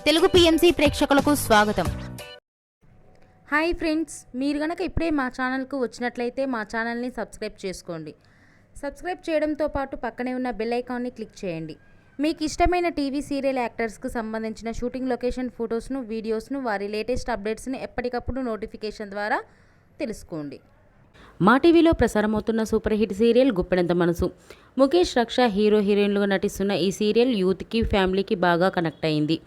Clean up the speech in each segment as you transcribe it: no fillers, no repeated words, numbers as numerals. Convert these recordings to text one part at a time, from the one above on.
Telugu PMC ప్రేక్షకులకు స్వాగతం. Hi friends, మీరు గనక ఇప్పుడే మా ఛానల్కు వచ్చినట్లయితే మా ఛానల్ని సబ్స్క్రైబ్ చేసుకోండి. సబ్స్క్రైబ్ చేయడంతో పాటు పక్కనే ఉన్న బెల్ ఐకాన్ని క్లిక్ చేయండి. మీకు ఇష్టమైన టీవీ సీరియల్ యాక్టర్స్కు సంబంధించిన షూటింగ్ లొకేషన్ ఫొటోస్ను, వీడియోస్ను, వారి లేటెస్ట్ అప్డేట్స్ని ఎప్పటికప్పుడు నోటిఫికేషన్ ద్వారా తెలుసుకోండి. మా టీవీలో ప్రసారమవుతున్న సూపర్ హిట్ సీరియల్ గుప్పెడంత మనసు. ముఖేష్, రక్ష హీరో హీరోయిన్లుగా నటిస్తున్న ఈ సీరియల్ యూత్కి, ఫ్యామిలీకి బాగా కనెక్ట్ అయింది.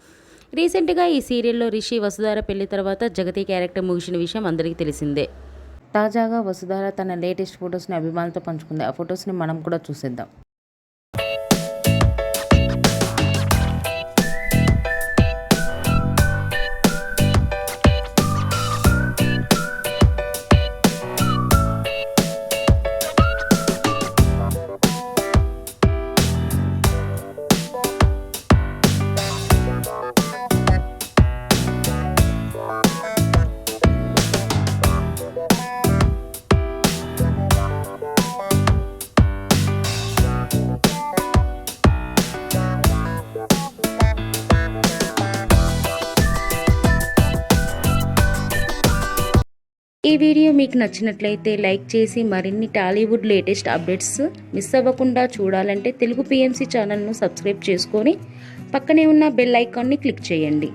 రీసెంట్గా ఈ సీరియల్లో రిషి, వసుధార పెళ్లి తర్వాత జగతి క్యారెక్టర్ ముగిసిన విషయం అందరికీ తెలిసిందే. తాజాగా వసుధార తన లేటెస్ట్ ఫొటోస్ని అభిమానులతో పంచుకుంది. ఆ ఫొటోస్ని మనం కూడా చూసేద్దాం. ఈ వీడియో మీకు నచ్చినట్లయితే లైక్ చేసి మరిన్ని టాలీవుడ్ లేటెస్ట్ అప్డేట్స్ మిస్ అవ్వకుండా చూడాలంటే తెలుగు పిఎంసి ఛానల్ను సబ్స్క్రైబ్ చేసుకొని పక్కనే ఉన్న బెల్ ఐకాన్ని క్లిక్ చేయండి.